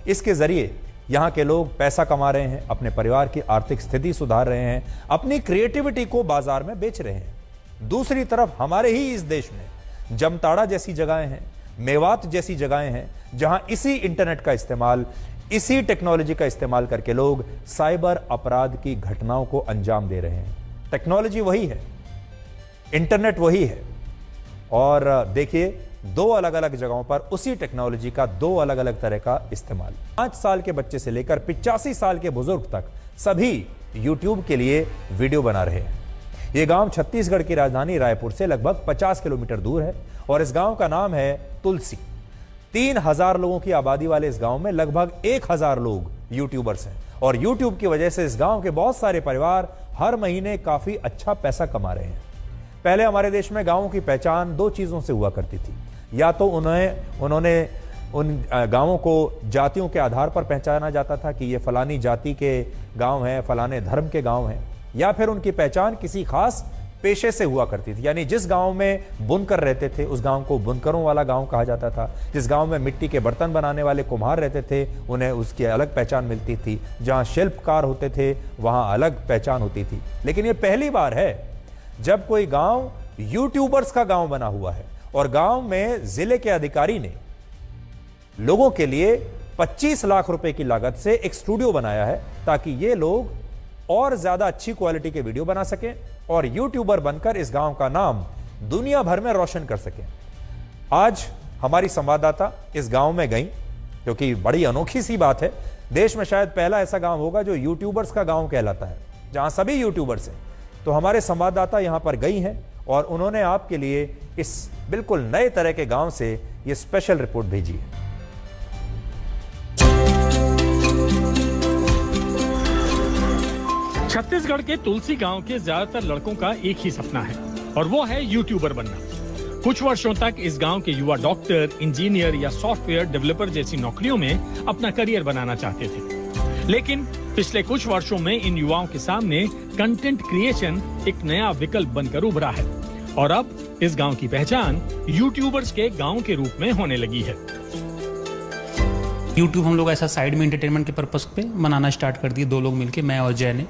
इसके जरिए यहाँ के लोग पैसा कमा रहे हैं, अपने परिवार की आर्थिक स्थिति सुधार रहे हैं, अपनी क्रिएटिविटी को बाजार में बेच रहे हैं। दूसरी तरफ हमारे ही इस देश में जमताड़ा जैसी जगहें हैं, मेवात जैसी जगहें हैं, जहां इसी इंटरनेट का इस्तेमाल, इसी टेक्नोलॉजी का इस्तेमाल करके लोग साइबर अपराध की घटनाओं को अंजाम दे रहे हैं। टेक्नोलॉजी वही है, इंटरनेट वही है, और देखिए दो अलग अलग जगहों पर उसी टेक्नोलॉजी का दो अलग अलग तरह का इस्तेमाल। 5 साल के बच्चे से लेकर 85 साल के बुजुर्ग तक सभी यूट्यूब के लिए वीडियो बना रहे हैं। यह गांव छत्तीसगढ़ की राजधानी रायपुर से लगभग 50 किलोमीटर दूर है और इस गांव का नाम है तुलसी। 3000 लोगों की आबादी वाले इस गांव में लगभग 1000 लोग यूट्यूबर्स हैं और यूट्यूब की वजह से इस गांव के बहुत सारे परिवार हर महीने काफी अच्छा पैसा कमा रहे हैं। पहले हमारे देश में गांवों की पहचान 2 चीजों से हुआ करती थी। या तो उन्होंने उन गांवों को जातियों के आधार पर पहचाना जाता था कि ये फलानी जाति के गांव हैं, फलाने धर्म के गांव हैं, या फिर उनकी पहचान किसी खास पेशे से हुआ करती थी। यानी जिस गांव में बुनकर रहते थे उस गांव को बुनकरों वाला गांव कहा जाता था। जिस गांव में मिट्टी के बर्तन बनाने वाले कुम्हार रहते थे उन्हें उसकी अलग पहचान मिलती थी। जहां शिल्पकार होते थे वहां अलग पहचान होती थी। लेकिन ये पहली बार है जब कोई गांव यूट्यूबर्स का गांव बना हुआ है और गांव में जिले के अधिकारी ने लोगों के लिए 25 लाख रुपए की लागत से एक स्टूडियो बनाया है ताकि ये लोग और ज्यादा अच्छी क्वालिटी के वीडियो बना सकें और यूट्यूबर बनकर इस गांव का नाम दुनिया भर में रोशन कर सकें। आज हमारी संवाददाता इस गांव में गई, क्योंकि बड़ी अनोखी सी बात है, देश में शायद पहला ऐसा गांव होगा जो यूट्यूबर्स का गांव कहलाता है, जहां सभी यूट्यूबर्स हैं। तो हमारे संवाददाता यहां पर गई हैं और उन्होंने आपके लिए इस बिल्कुल नए तरह के गांव से ये स्पेशल रिपोर्ट भेजी है। छत्तीसगढ़ के तुलसी गांव के ज्यादातर लड़कों का एक ही सपना है और वो है यूट्यूबर बनना। कुछ वर्षों तक इस गांव के युवा डॉक्टर, इंजीनियर या सॉफ्टवेयर डेवलपर जैसी नौकरियों में अपना करियर बनाना चाहते थे, लेकिन पिछले कुछ वर्षों में इन युवाओं के सामने कंटेंट क्रिएशन एक नया विकल्प बनकर उभरा है और अब इस गांव की पहचान यूट्यूबर्स के गांव के रूप में होने लगी है। यूट्यूब हम लोग ऐसा साइड में एंटरटेनमेंट के पर्पस पे बनाना स्टार्ट कर दिए, 2 लोग मिलके, मैं और जय ने।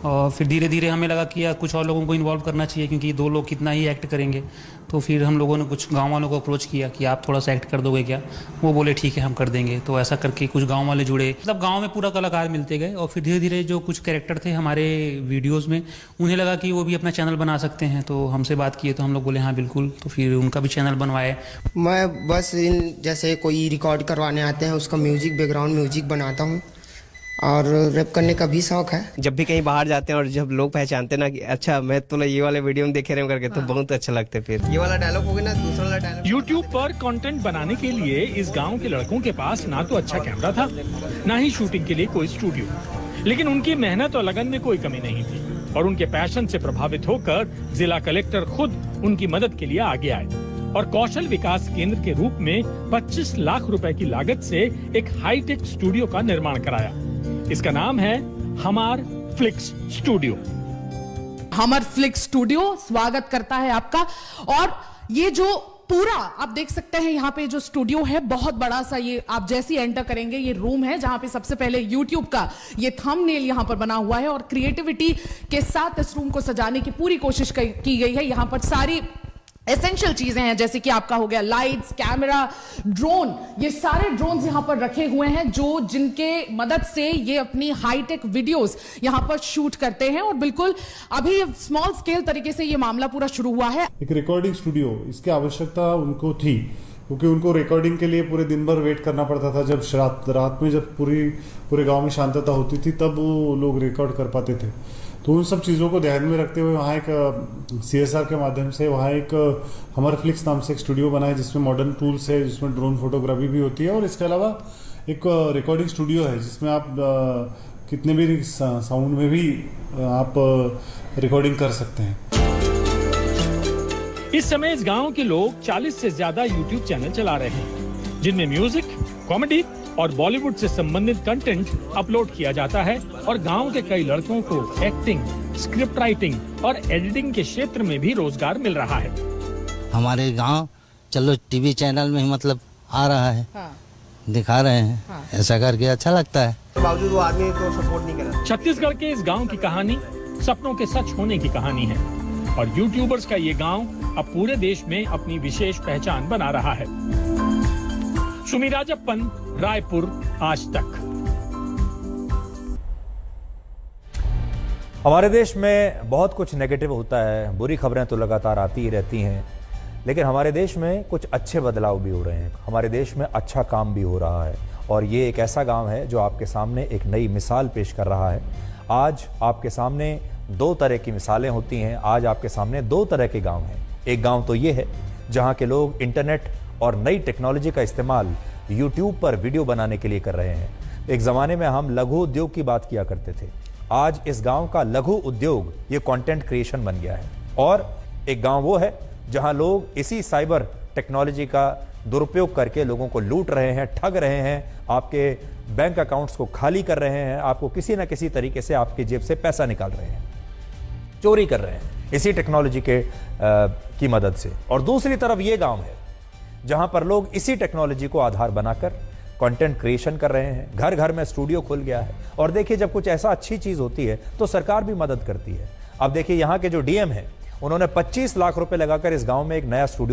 और फिर धीरे धीरे हमें लगा कि यार कुछ और लोगों को इन्वॉल्व करना चाहिए, क्योंकि 2 लोग कितना ही एक्ट करेंगे। तो फिर हम लोगों ने कुछ गांव वालों को अप्रोच किया कि आप थोड़ा सा एक्ट कर दोगे क्या? वो बोले ठीक है हम कर देंगे। तो ऐसा करके कुछ गाँव वाले जुड़े, मतलब गाँव में पूरा कलाकार मिलते गए और फिर धीरे धीरे जो कुछ कैरेक्टर थे हमारे वीडियोज़ में, उन्हें लगा कि वो भी अपना चैनल बना सकते हैं। तो हमसे बात किए तो हम लोग बोले हाँ बिल्कुल। तो फिर उनका भी चैनल बनवाए। मैं बस जैसे कोई रिकॉर्ड करवाने आते हैं उसका म्यूजिक, बैकग्राउंड म्यूजिक बनाता हूँ और रैप करने का भी शौक है। जब भी कहीं बाहर जाते हैं और जब लोग पहचानते ना कि अच्छा मैं तो ये वाले वीडियो में देखे रहे करके, तो बहुत अच्छा लगता है। फिर ये वाला डायलॉग हो गया ना, दूसरा वाला डायलॉग। यूट्यूब पर कंटेंट बनाने के लिए इस गांव के लड़कों के पास ना तो अच्छा कैमरा था, ना ही शूटिंग के लिए कोई स्टूडियो, लेकिन उनकी मेहनत और लगन में कोई कमी नहीं थी और उनके पैशन से प्रभावित होकर जिला कलेक्टर खुद उनकी मदद के लिए आगे आए और कौशल विकास केंद्र के रूप में 25 लाख रुपए की लागत से एक हाईटेक स्टूडियो का निर्माण कराया। इसका नाम है हमार फ्लिक्स स्टूडियो। हमार फ्लिक्स स्टूडियो स्वागत करता है आपका। और ये जो पूरा आप देख सकते हैं यहाँ पे जो स्टूडियो है, बहुत बड़ा सा, ये आप जैसे ही एंटर करेंगे ये रूम है जहां पे सबसे पहले यूट्यूब का ये थंबनेल यहाँ पर बना हुआ है और क्रिएटिविटी के साथ इस रूम को सजाने की पूरी कोशिश की गई है। यहाँ पर सारी एसेंशियल चीजें हैं, जैसे कि आपका हो गया लाइट्स, कैमरा, ड्रोन, ये सारे ड्रोन्स यहां पर रखे हुए हैं जो जिनके मदद से ये अपनी हाईटेक वीडियोस यहां पर शूट करते हैं। और बिल्कुल अभी स्मॉल स्केल तरीके से ये मामला पूरा शुरू हुआ है। एक रिकॉर्डिंग स्टूडियो, इसकी आवश्यकता उनको थी क्योंकि उनको रिकॉर्डिंग के लिए पूरे दिन भर वेट करना पड़ता था। जब रात में जब पूरे गांव में शांतता होती थी तब वो लोग रिकॉर्ड कर पाते थे। तो उन सब चीज़ों को ध्यान में रखते हुए वहाँ एक CSR के माध्यम से वहाँ एक हमार फ्लिक्स नाम से एक स्टूडियो बना है जिसमें मॉडर्न टूल्स है, जिसमें ड्रोन फोटोग्राफी भी होती है और इसके अलावा एक रिकॉर्डिंग स्टूडियो है जिसमें आप कितने भी साउंड में भी आप रिकॉर्डिंग कर सकते हैं। इस समय इस गांव के लोग 40 से ज्यादा यूट्यूब चैनल चला रहे हैं जिनमें म्यूजिक, कॉमेडी और बॉलीवुड से संबंधित कंटेंट अपलोड किया जाता है और गांव के कई लड़कों को एक्टिंग, स्क्रिप्ट राइटिंग और एडिटिंग के क्षेत्र में भी रोजगार मिल रहा है। हमारे गांव चलो टीवी चैनल में ही मतलब आ रहा है। हाँ। दिखा रहे हैं, ऐसा करके अच्छा लगता है। तो बावजूद वो आदमी तो सपोर्ट नहीं कर रहा। छत्तीसगढ़ के इस गांव की कहानी सपनों के सच होने की कहानी है और यूट्यूबर्स का ये गांव अब पूरे देश में अपनी विशेष पहचान बना रहा है। सुमिराजप्पन, रायपुर, आज तक। हमारे देश में बहुत कुछ नेगेटिव होता है, बुरी खबरें तो लगातार आती ही रहती हैं, लेकिन हमारे देश में कुछ अच्छे बदलाव भी हो रहे हैं, हमारे देश में अच्छा काम भी हो रहा है और ये एक ऐसा गांव है जो आपके सामने एक नई मिसाल पेश कर रहा है। आज आपके सामने दो तरह की मिसालें होती हैं, आज आपके सामने दो तरह के गांव हैं। एक गांव तो ये है जहां के लोग इंटरनेट और नई टेक्नोलॉजी का इस्तेमाल यूट्यूब पर वीडियो बनाने के लिए कर रहे हैं। एक ज़माने में हम लघु उद्योग की बात किया करते थे, आज इस गांव का लघु उद्योग ये कंटेंट क्रिएशन बन गया है। और एक गांव वो है जहां लोग इसी साइबर टेक्नोलॉजी का दुरुपयोग करके लोगों को लूट रहे हैं, ठग रहे हैं, आपके बैंक अकाउंट्स को खाली कर रहे हैं, आपको किसी ना किसी तरीके से आपकी जेब से पैसा निकाल रहे हैं, चोरी कर रहे हैं इसी टेक्नोलॉजी की मदद से। और दूसरी तरफ ये गांव है जहां पर लोग इसी टेक्नोलॉजी को आधार बनाकर कंटेंट क्रिएशन कर रहे हैं, घर घर में स्टूडियो खुल गया है। और देखिए, जब कुछ ऐसा अच्छी चीज होती है तो सरकार भी मदद करती है। अब देखिए, यहाँ के जो डीएम है उन्होंने 25 लाख रुपए लगाकर इस गांव में एक नया स्टूडियो